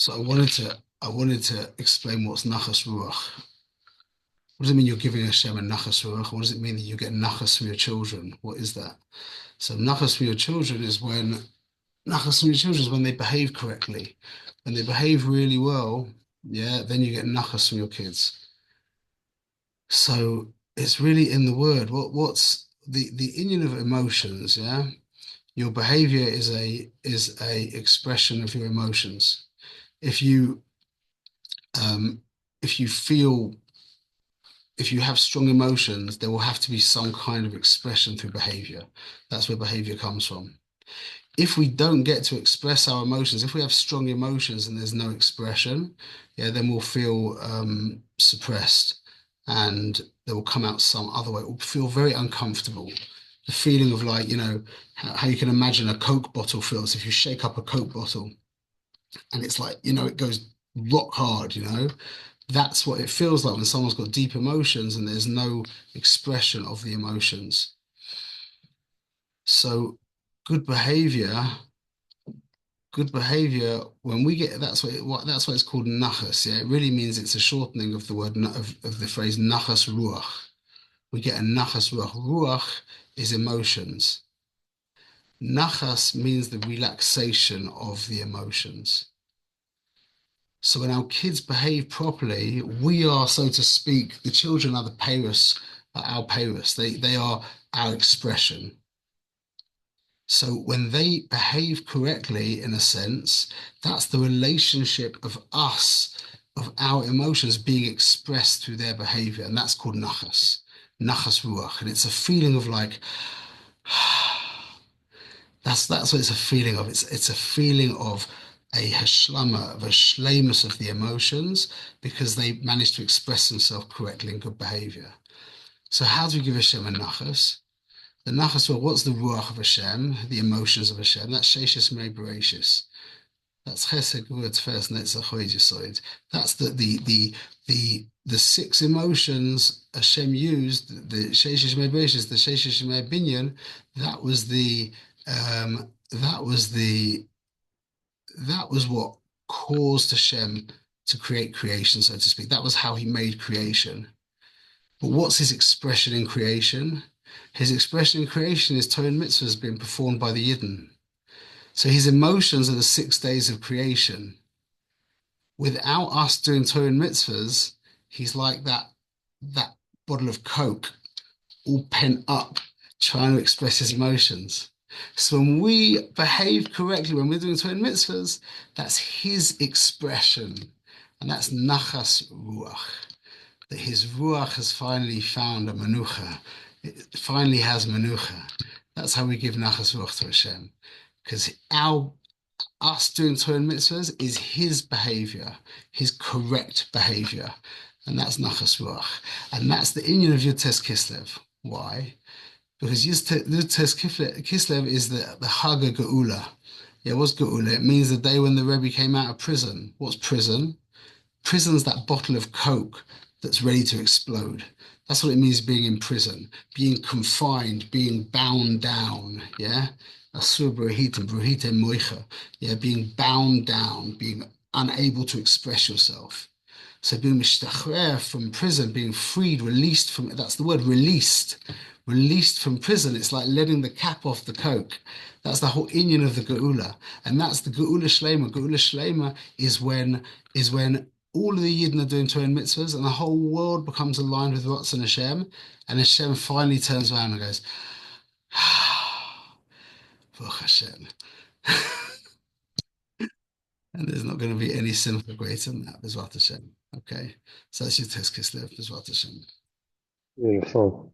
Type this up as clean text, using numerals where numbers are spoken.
So I wanted to explain what's Nachas Ruach. What does it mean you're giving Hashem a Nachas Ruach? What does it mean that you get Nachas from your children? What is that? So Nachas from your children is when Nachas from your children is when they behave correctly. When they behave really well, yeah, then you get Nachas from your kids. So it's really in the word. What's the union of emotions, yeah? Your behavior is a expression of your emotions. If you um if you feel if you have strong emotions, there will have to be some kind of expression through behavior. That's where behavior comes from. If we don't get to express our emotions, if we have strong emotions and there's no expression, yeah, then we'll feel suppressed and they will come out some other way. It will feel very uncomfortable. The feeling of like, how you can imagine a Coke bottle feels if you shake up a Coke bottle and it's like, it goes rock hard, That's what it feels like when someone's got deep emotions and there's no expression of the emotions. So good behavior, good behavior, when we get that's why it's called nachas. Yeah, it really means it's a shortening of the word of the phrase nachas ruach. We get a nachas ruach. Ruach is emotions. Nachas means the relaxation of the emotions. So when our kids behave properly, we are, so to speak, the children are the payrus, are our payrus. They are our expression. So when they behave correctly, in a sense, that's the relationship of us, of our emotions being expressed through their behavior. And that's called nachas, nachas ruach. And it's a feeling of like, that's what it's a feeling of. It's a feeling of a hashlama, of a shlemus of the emotions because they managed to express themselves correctly in good behavior. So how do we give Hashem a nachas? The nachas, well, what's the ruach of Hashem? The emotions of Hashem. That's sheishis mei bereshis. That's chesed, gvura, tiferet, netzach, hod, yesod. That's the six emotions Hashem used. The sheishis mei bereshis, the sheishis mei binyan. That was the that was the that was what caused Hashem to create creation, so to speak. That was how he made creation. But what's his expression in creation? His expression in creation is Torah and mitzvahs being performed by the Yidden. So his emotions are the 6 days of creation. Without us doing Torah and mitzvahs, he's like that bottle of Coke, all pent up, trying to express his emotions. So when we behave correctly, when we're doing Torah and mitzvahs, that's his expression, and that's nachas ruach. That his ruach has finally found a manucha. It finally has manucha. That's how we give nachas ruach to Hashem, because us doing Torah and mitzvahs is his behavior, his correct behavior, and that's nachas ruach, and that's the inyan of Yud Tes Kislev. Why? Because Yud Tes Kislev is the Haga Geula. Yeah, what's Geula? It means the day when the Rebbe came out of prison. What's prison? Prison's that bottle of Coke that's ready to explode. That's what it means being in prison, being confined, being bound down. Yeah, asur b'rohitim moicha. Yeah, being bound down, being unable to express yourself. So being mishtachrer from prison, being freed, released from, that's the word, released. Released from prison, it's like letting the cap off the Coke. That's the whole inyan of the Geula. And that's the Geula Shlema. Geula Shlema is when all of the Yidden are doing Torah and mitzvahs, and the whole world becomes aligned with Ratzon Hashem, and Hashem finally turns around and goes, Baruch Hashem. And there's not going to be any simcha greater than that, Bezrat Hashem. Okay, so that's your test Kislev, Bezrat Hashem. Beautiful.